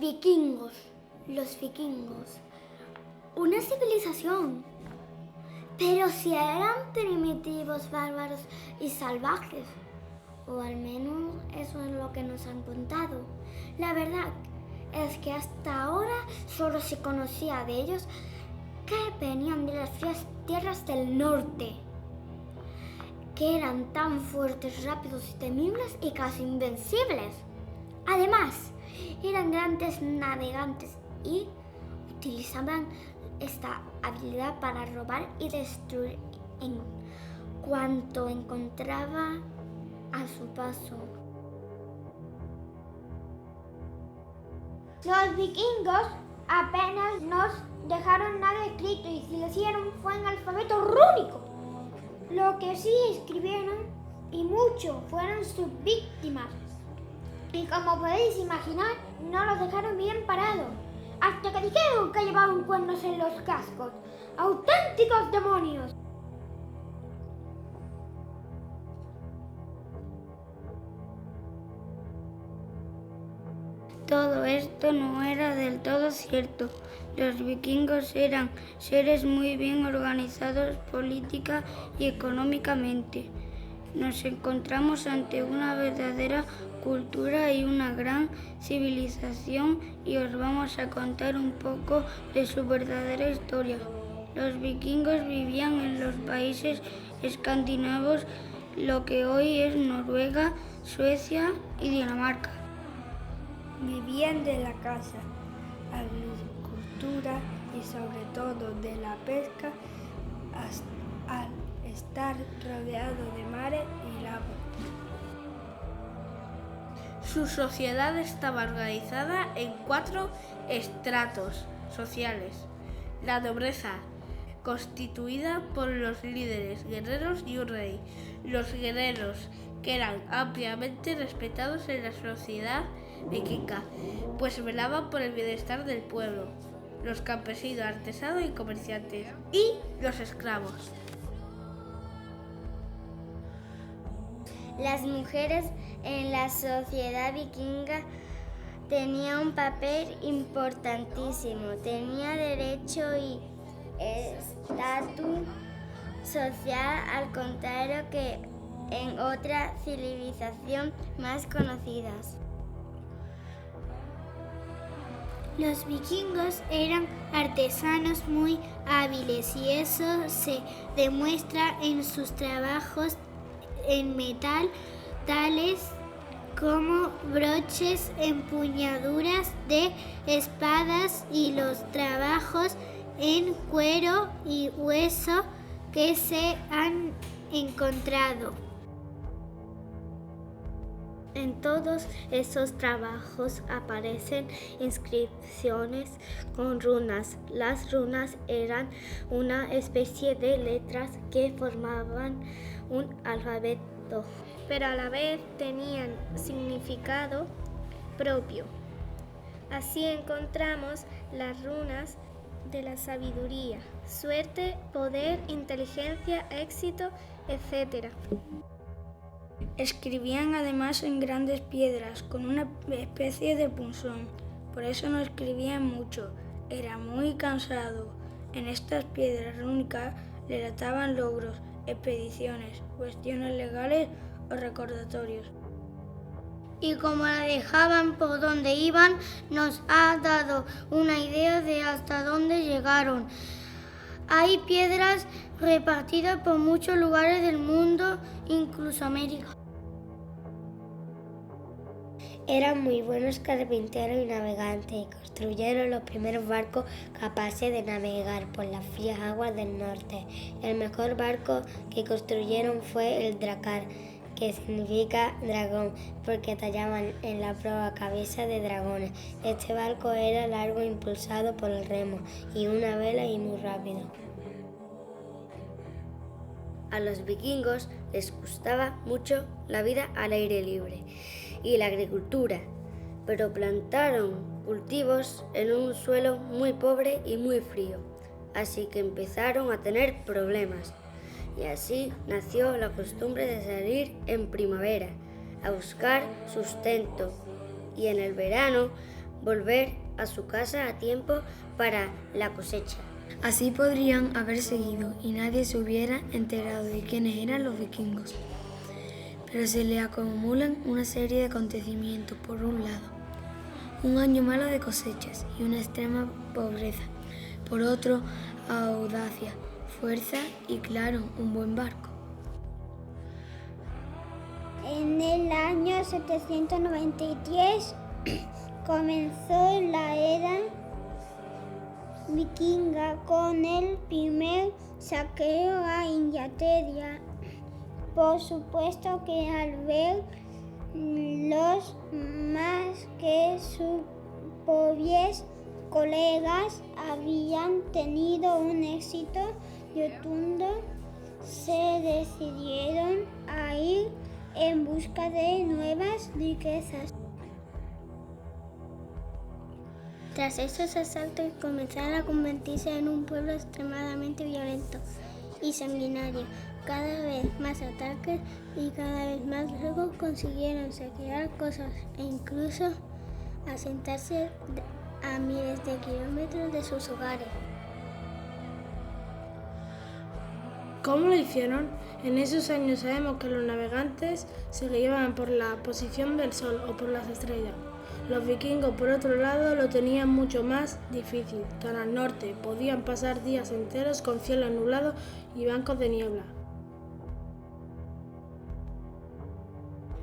vikingos. Los vikingos. Una civilización. Pero si eran primitivos, bárbaros y salvajes. O al menos eso es lo que nos han contado. La verdad es que hasta ahora solo se conocía de ellos que venían de las frías tierras del norte, que eran tan fuertes, rápidos y temibles y casi invencibles. Además, eran grandes navegantes y utilizaban esta habilidad para robar y destruir en cuanto encontraba a su paso. Los vikingos apenas nos dejaron nada escrito y si lo hicieron fue en alfabeto rúnico. Lo que sí escribieron, y mucho, fueron sus víctimas. Y como podéis imaginar, no los dejaron bien parados, hasta que dijeron que llevaban cuernos en los cascos. ¡Auténticos demonios! Todo esto no era del todo cierto. Los vikingos eran seres muy bien organizados política y económicamente. Nos encontramos ante una verdadera cultura y una gran civilización y os vamos a contar un poco de su verdadera historia. Los vikingos vivían en los países escandinavos, lo que hoy es Noruega, Suecia y Dinamarca. Vivían de la caza, agricultura y sobre todo de la pesca al estar rodeado de mares y lagos. Su sociedad estaba organizada en 4 estratos sociales. La nobleza, constituida por los líderes guerreros y un rey. Los guerreros, que eran ampliamente respetados en la sociedad vikinga, pues velaban por el bienestar del pueblo. Los campesinos, artesanos y comerciantes. Y los esclavos. Las mujeres en la sociedad vikinga tenían un papel importantísimo. Tenía derecho y estatus social al contrario que en otra civilización más conocidas. Los vikingos eran artesanos muy hábiles y eso se demuestra en sus trabajos en metal, tales como broches, empuñaduras de espadas y los trabajos en cuero y hueso que se han encontrado. En todos esos trabajos aparecen inscripciones con runas. Las runas eran una especie de letras que formaban un alfabeto, pero a la vez tenían significado propio. Así encontramos las runas de la sabiduría, suerte, poder, inteligencia, éxito, etc. Escribían además en grandes piedras con una especie de punzón. Por eso no escribían mucho. Era muy cansado. En estas piedras rúnicas relataban logros, expediciones, cuestiones legales o recordatorios. Y como la dejaban por donde iban, nos ha dado una idea de hasta dónde llegaron. Hay piedras repartidas por muchos lugares del mundo, incluso América. Eran muy buenos carpinteros y navegantes y construyeron los primeros barcos capaces de navegar por las frías aguas del norte. El mejor barco que construyeron fue el Drakkar, que significa dragón, porque tallaban en la proa cabeza de dragones. Este barco era largo, impulsado por el remo y una vela y muy rápido. A los vikingos les gustaba mucho la vida al aire libre y la agricultura, pero plantaron cultivos en un suelo muy pobre y muy frío, así que empezaron a tener problemas. Y así nació la costumbre de salir en primavera a buscar sustento y en el verano volver a su casa a tiempo para la cosecha. Así podrían haber seguido y nadie se hubiera enterado de quiénes eran los vikingos. Pero se le acumulan una serie de acontecimientos. Por un lado, un año malo de cosechas y una extrema pobreza. Por otro, audacia, fuerza y, claro, un buen barco. En el año 793 comenzó la era vikinga con el primer saqueo a Inglaterra. Por supuesto que al ver los más que sus pobres colegas habían tenido un éxito rotundo, se decidieron a ir en busca de nuevas riquezas. Tras estos asaltos comenzaron a convertirse en un pueblo extremadamente violento y sanguinario. Cada vez más ataques y cada vez más luego consiguieron saquear cosas e incluso asentarse a miles de kilómetros de sus hogares. ¿Cómo lo hicieron? En esos años sabemos que los navegantes se guiaban por la posición del sol o por las estrellas. Los vikingos, por otro lado, lo tenían mucho más difícil. Tan al norte podían pasar días enteros con cielos nublados y bancos de niebla.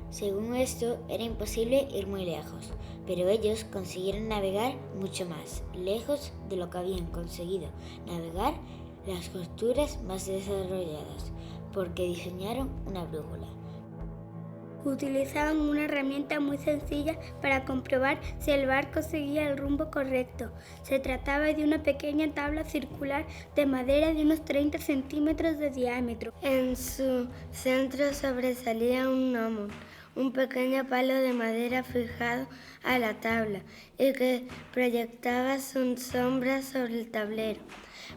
Según esto, era imposible ir muy lejos, pero ellos consiguieron navegar mucho más lejos de lo que habían conseguido navegar las culturas más desarrolladas, porque diseñaron una brújula. Utilizaban una herramienta muy sencilla para comprobar si el barco seguía el rumbo correcto. Se trataba de una pequeña tabla circular de madera de unos 30 centímetros de diámetro. En su centro sobresalía un gnomo, un pequeño palo de madera fijado a la tabla y que proyectaba su sombra sobre el tablero.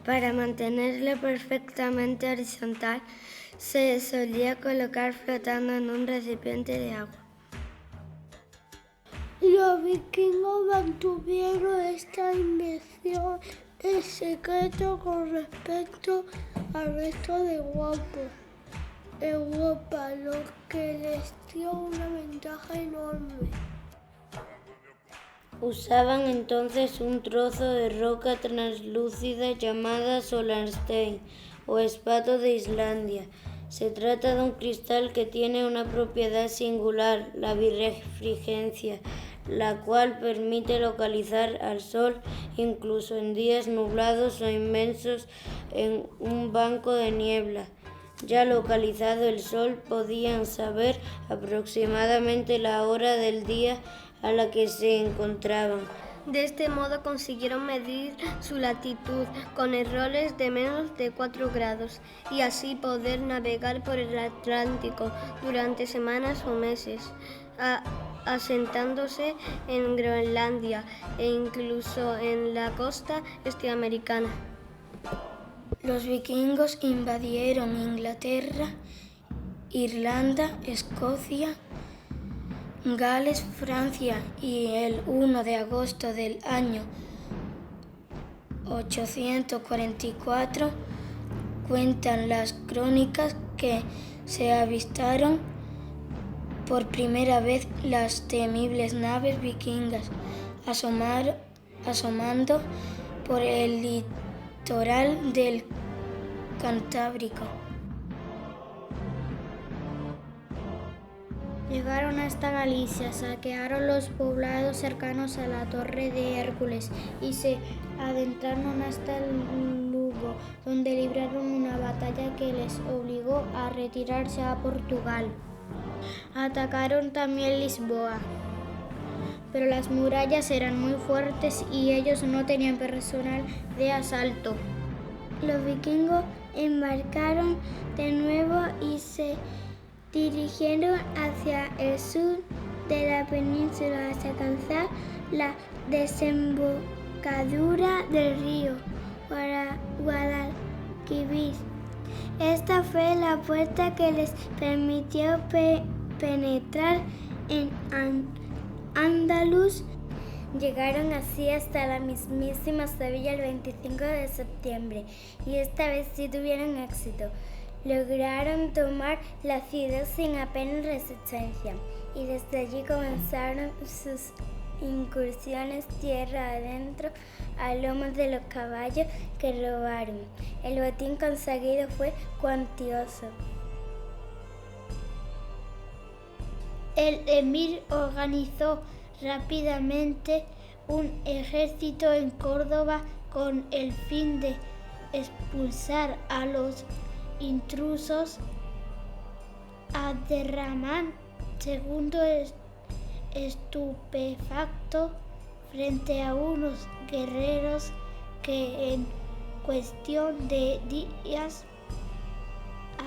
Para mantenerlo perfectamente horizontal, se solía colocar flotando en un recipiente de agua. Los vikingos mantuvieron esta invención en secreto con respecto al resto de Europa, lo que les dio una ventaja enorme. Usaban entonces un trozo de roca translúcida llamada Solarstein o espato de Islandia. Se trata de un cristal que tiene una propiedad singular, la birrefringencia, la cual permite localizar al sol incluso en días nublados o inmensos en un banco de niebla. Ya localizado el sol, podían saber aproximadamente la hora del día a la que se encontraban. De este modo consiguieron medir su latitud con errores de menos de 4 grados y así poder navegar por el Atlántico durante semanas o meses, asentándose en Groenlandia e incluso en la costa esteroamericana. Los vikingos invadieron Inglaterra, Irlanda, Escocia, Gales, Francia y el 1 de agosto del año 844 cuentan las crónicas que se avistaron por primera vez las temibles naves vikingas asomando por el litoral del Cantábrico. Llegaron hasta Galicia, saquearon los poblados cercanos a la Torre de Hércules y se adentraron hasta Lugo, donde libraron una batalla que les obligó a retirarse a Portugal. Atacaron también Lisboa, pero las murallas eran muy fuertes y ellos no tenían personal de asalto. Los vikingos embarcaron de nuevo y se dirigieron hacia el sur de la península hasta alcanzar la desembocadura del río Guadalquivir. Esta fue la puerta que les permitió penetrar en Andaluz. Llegaron así hasta la mismísima Sevilla el 25 de septiembre y esta vez sí tuvieron éxito. Lograron tomar la ciudad sin apenas resistencia y desde allí comenzaron sus incursiones tierra adentro a lomos de los caballos que robaron. El botín conseguido fue cuantioso. El emir organizó rápidamente un ejército en Córdoba con el fin de expulsar a los intrusos. Abderramán II, estupefacto frente a unos guerreros que en cuestión de días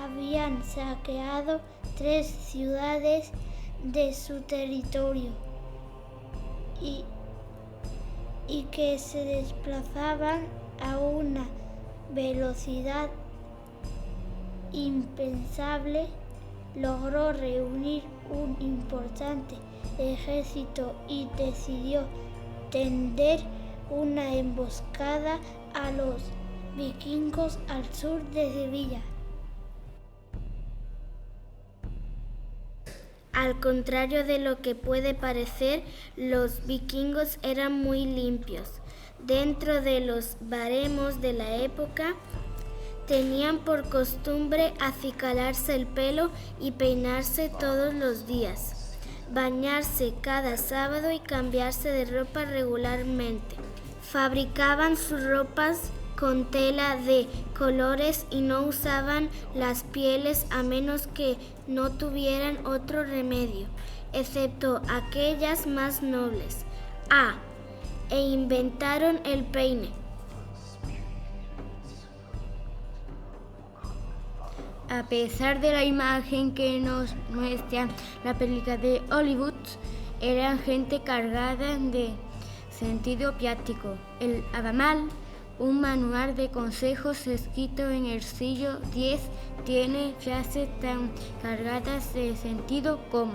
habían saqueado 3 ciudades de su territorio y que se desplazaban a una velocidad impensable, logró reunir un importante ejército y decidió tender una emboscada a los vikingos al sur de Sevilla. Al contrario de lo que puede parecer, los vikingos eran muy limpios. Dentro de los baremos de la época, tenían por costumbre acicalarse el pelo y peinarse todos los días, bañarse cada sábado y cambiarse de ropa regularmente. Fabricaban sus ropas con tela de colores y no usaban las pieles a menos que no tuvieran otro remedio, excepto aquellas más nobles. E inventaron el peine. A pesar de la imagen que nos muestra la película de Hollywood, eran gente cargada de sentido práctico. El Abamal, un manual de consejos escrito en el siglo X, tiene frases tan cargadas de sentido como: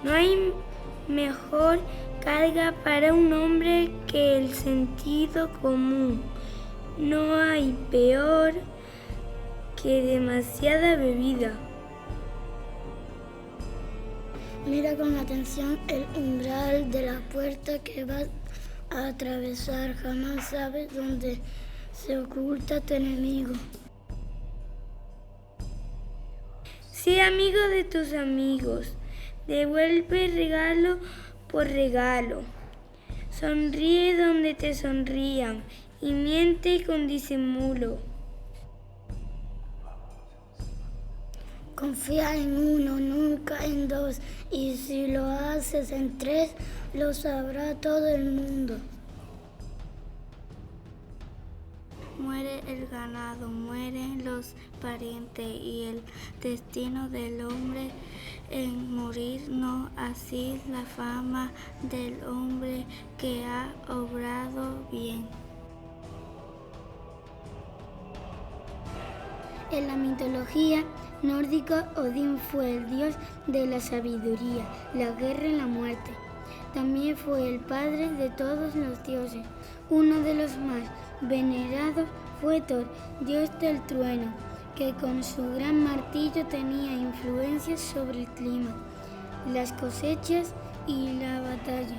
no hay mejor carga para un hombre que el sentido común. No hay peor que demasiada bebida. Mira con atención el umbral de la puerta que vas a atravesar. Jamás sabes dónde se oculta tu enemigo. Sé amigo de tus amigos. Devuelve regalo por regalo. Sonríe donde te sonrían y miente con disimulo. Confía en uno, nunca en dos, y si lo haces en 3, lo sabrá todo el mundo. Muere el ganado, mueren los parientes y el destino del hombre en morir, no así la fama del hombre que ha obrado bien. En la mitología nórdica, Odín fue el dios de la sabiduría, la guerra y la muerte. También fue el padre de todos los dioses. Uno de los más venerados fue Thor, dios del trueno, que con su gran martillo tenía influencias sobre el clima, las cosechas y la batalla.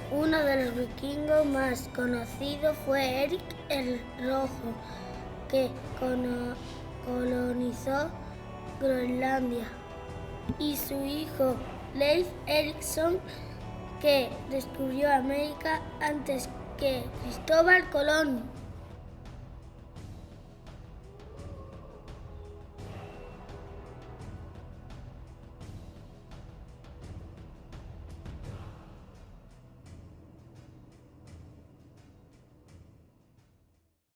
Uno de los vikingos más conocidos fue Erik el Rojo, que colonizó Groenlandia, y su hijo Leif Erikson, que descubrió América antes que Cristóbal Colón.